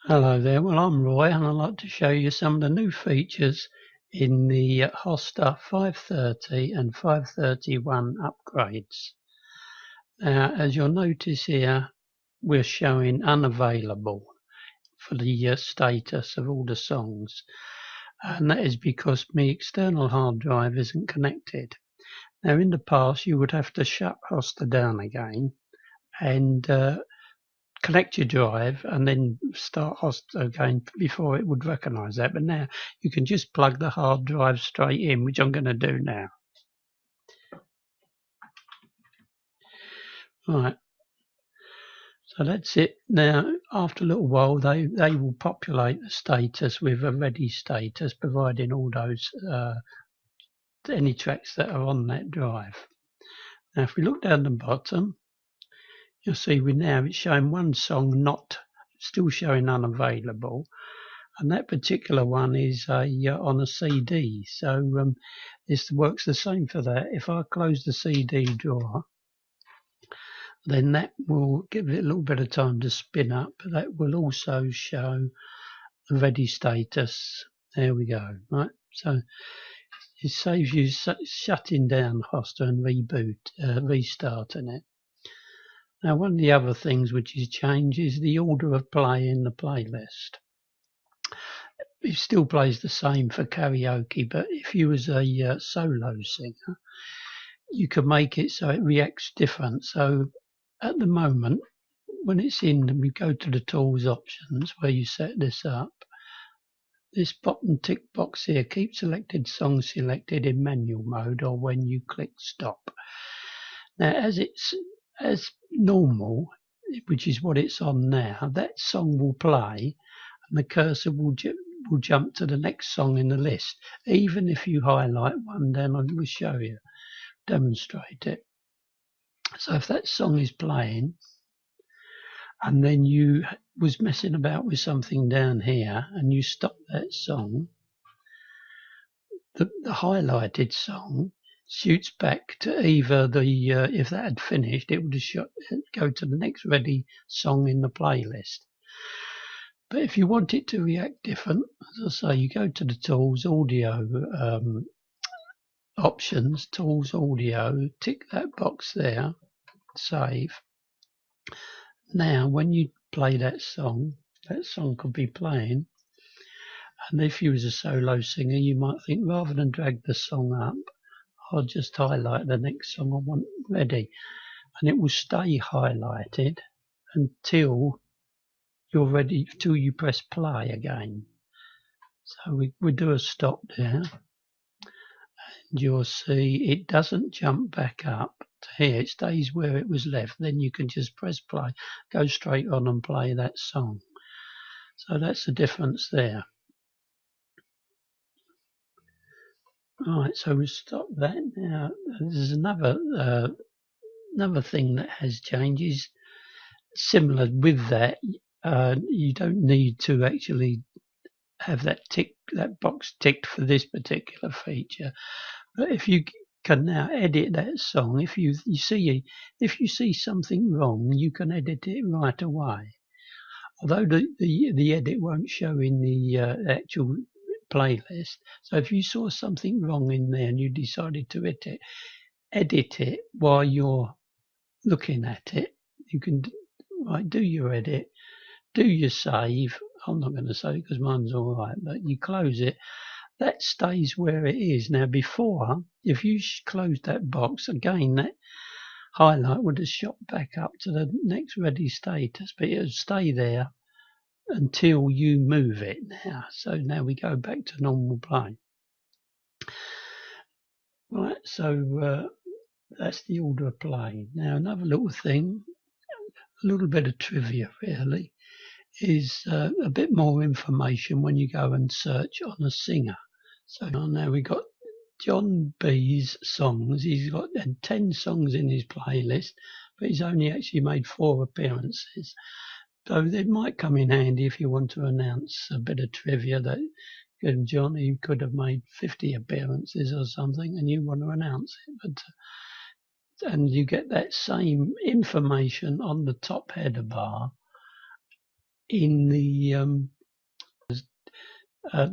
Hello there, well I'm Roy and I'd like to show you some of the new features in the Hoster 530 and 531 upgrades. Now as you'll notice here we're showing unavailable for the status of all the songs, and that is because my external hard drive isn't connected. Now in the past you would have to shut Hoster down again and connect your drive and then start Hoster again before it would recognize that. But now you can just plug the hard drive straight in, which I'm going to do now. Right, so that's it. Now after a little while they will populate the status with a ready status, providing all those any tracks that are on that drive. Now if we look down the bottom, you'll see it's showing one song still showing unavailable, and that particular one is on a CD. So this works the same for that. If I close the CD drawer, then that will give it a little bit of time to spin up, but that will also show the ready status. There we go. Right, so it saves you shutting down Hoster and restarting it. Now one of the other things which is changed is the order of play in the playlist. It still plays the same for karaoke, but if you was a solo singer, you could make it so it reacts different. So at the moment, when it's in, we go to the tools options where you set this up. This bottom tick box here, keep selected songs selected in manual mode or when you click stop. Now as normal, which is what it's on now, that song will play and the cursor will jump to the next song in the list. Even if you highlight one, then I will show you, demonstrate it. So if that song is playing and then you was messing about with something down here and you stop that song, the highlighted song shoots back to either the if that had finished, it would have go to the next ready song in the playlist. But if you want it to react different, as I say, you go to the tools, audio options, tools, audio, tick that box there, save. Now when you play that song could be playing, and if you was a solo singer, you might think rather than drag the song up, I'll just highlight the next song I want ready, and it will stay highlighted until you're ready, till you press play again. So we do a stop there, and you'll see it doesn't jump back up to here. It stays where it was left. Then you can just press play, go straight on and play that song. So that's the difference there. Right, so we stop that now. There's another thing that has changes similar with that. You don't need to actually have that box ticked for this particular feature, but if you can now edit that song, if you see something wrong, you can edit it right away. Although the edit won't show in the actual playlist. So if you saw something wrong in there and you decided to edit it while you're looking at it, you can do your edit, do your save. I'm not going to save because mine's all right, but you close it. That stays where it is. Now before, if you closed that box again, that highlight would have shot back up to the next ready status, but it would stay there until you move it now. So now we go back to normal play. Right, so that's the order of play. Now another little thing, a little bit of trivia really, is a bit more information when you go and search on a singer. So now we got John B's songs. He's got 10 songs in his playlist, but he's only actually made 4 appearances. So it might come in handy if you want to announce a bit of trivia that Johnny could have made 50 appearances or something, and you want to announce it. And you get that same information on the top header bar in the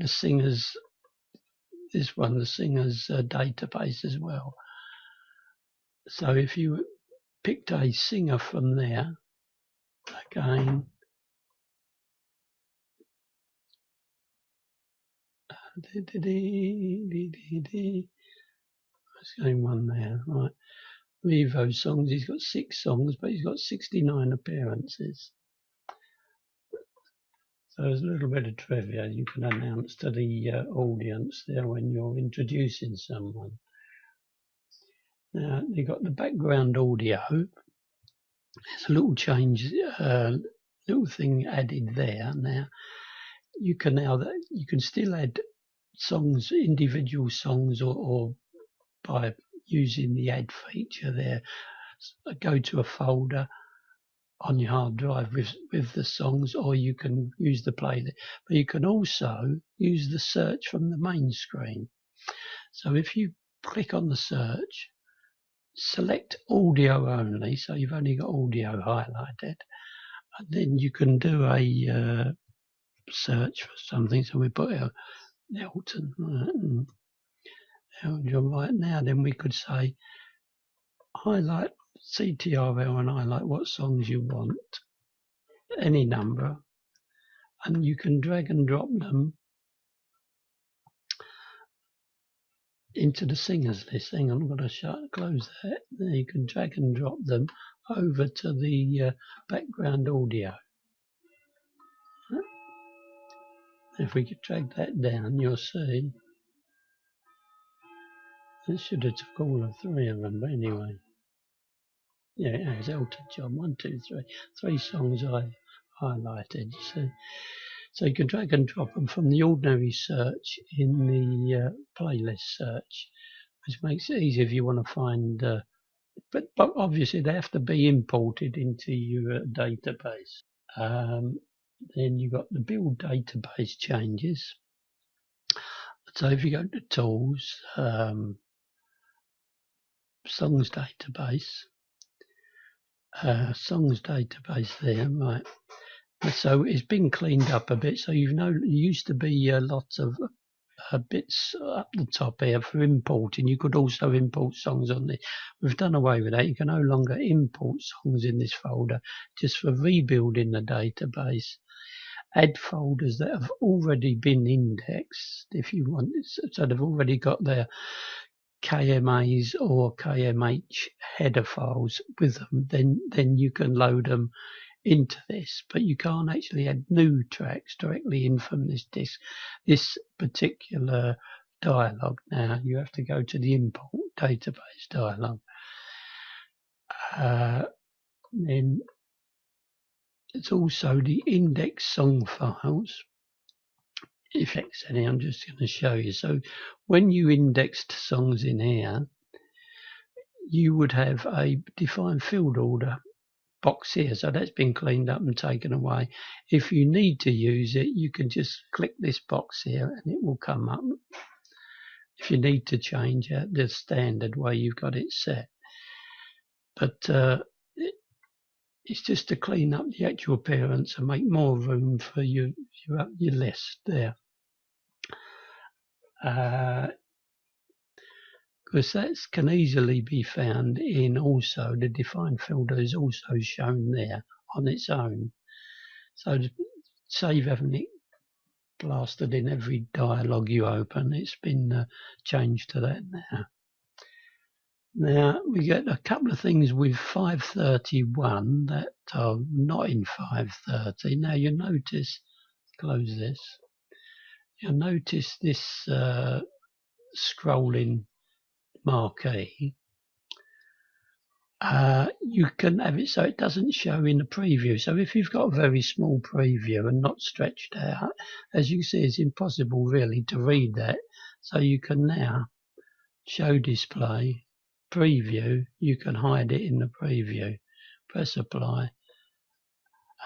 singers, the singers database as well. So if you picked a singer from there, again, let's go one there, right? Revo songs, he's got 6 songs, but he's got 69 appearances. So there's a little bit of trivia you can announce to the audience there when you're introducing someone. Now you've got the background audio. There's a little change, little thing added there. Now you can still add songs, individual songs, or by using the add feature there. Go to a folder on your hard drive with the songs, or you can use the playlist. But you can also use the search from the main screen. So if you click on the search, select audio only, so you've only got audio highlighted, and then you can do a search for something. So we put Elton right now. Then we could say highlight CTRL and highlight what songs you want, any number, and you can drag and drop them into the singers list. Hang on, I'm going to close that. There you can drag and drop them over to the background audio. If we could drag that down, you'll see it should have took all of 3 of them, but anyway. Yeah, it has Elton John, 1, 2, 3. 3 songs I highlighted, you see. So you can drag and drop them from the ordinary search in the playlist search, which makes it easy if you want to find, but obviously they have to be imported into your database. Then you've got the build database changes. So if you go to tools, songs database there, right? So it's been cleaned up a bit. So there used to be lots of bits up the top here for importing. You could also import songs on this. We've done away with that. You can no longer import songs in this folder, just for rebuilding the database. Add folders that have already been indexed if you want, so they've already got their KMAs or KMH header files with them, then you can load them into this, but you can't actually add new tracks directly in from this disk, this particular dialog. Now you have to go to the import database dialog. Then it's also the index song files. Effects, and I'm just going to show you. So when you indexed songs in here, you would have a defined field order box here. So that's been cleaned up and taken away. If you need to use it, you can just click this box here and it will come up. If you need to change it, the standard way you've got it set. But it's just to clean up the actual appearance and make more room for your list there. Because that can easily be found in also the defined filter is also shown there on its own. So to save having it blasted in every dialog you open, it's been changed to that now. Now we get a couple of things with 531 that are not in 530. Now you notice, close this, you'll notice this scrolling marquee. You can have it so it doesn't show in the preview. So if you've got a very small preview and not stretched out, as you see, it's impossible really to read that. So you can now show display, preview, you can hide it in the preview. Press apply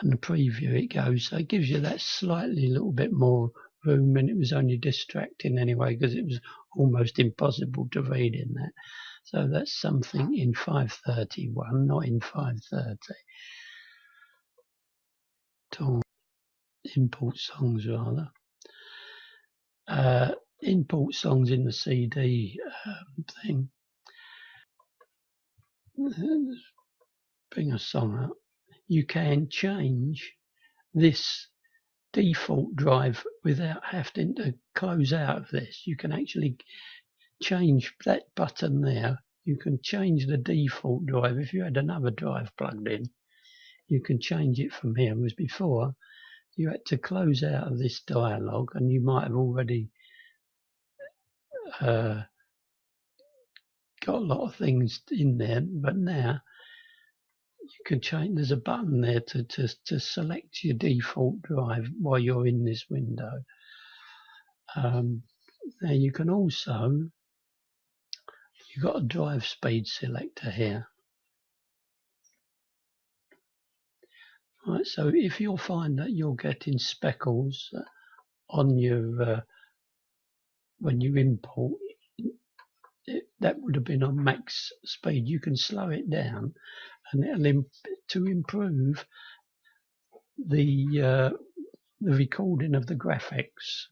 and the preview it goes. So it gives you that slightly little bit more room, and it was only distracting anyway because it was almost impossible to read in that. So that's something in 531, not in 530. import songs rather. Import songs in the CD thing. Bring a song up. You can change this default drive without having to close out of this. You can actually change that button there. You can change the default drive. If you had another drive plugged in, you can change it from here. Whereas before, you had to close out of this dialog, and you might have already got a lot of things in there, but now you can change. There's a button there to select your default drive while you're in this window. Now you can also, you've got a drive speed selector here. Right, so if you'll find that you're getting speckles on your when you import, that would have been on max speed. You can slow it down, and it'll to improve the recording of the graphics.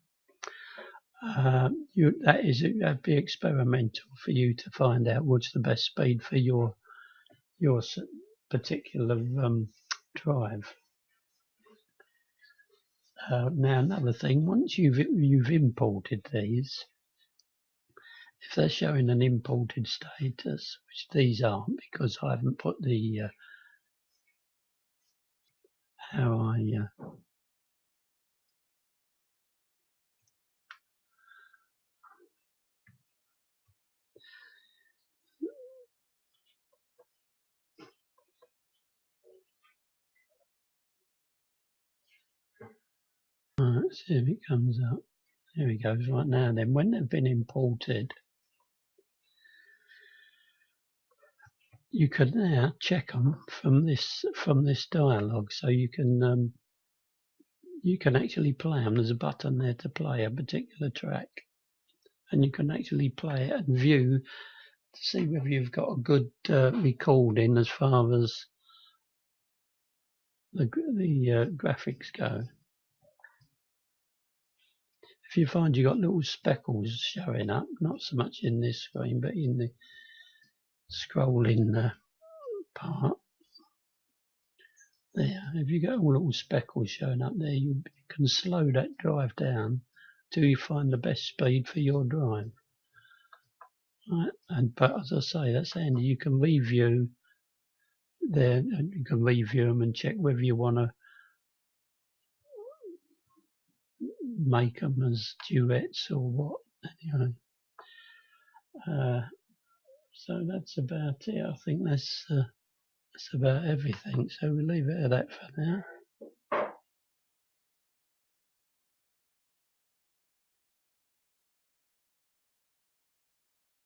That'd be experimental for you to find out what's the best speed for your particular drive. Now another thing, once you've imported these, if they're showing an imported status, which these aren't because I haven't put the let's see if it comes up. There we go. Right now then, when they've been imported, you can now check them from this dialog, so you can actually play them. There's a button there to play a particular track, and you can actually play it and view to see whether you've got a good recording as far as the graphics go. If you find you've got little speckles showing up, not so much in this screen, but in the scrolling part there, if you get all little speckles showing up there, you can slow that drive down till you find the best speed for your drive. Right, but as I say, that's handy. You can review there, and you can review them and check whether you want to make them as duets or what. Anyway, so that's about it. I think that's about everything. So we'll leave it at that for now.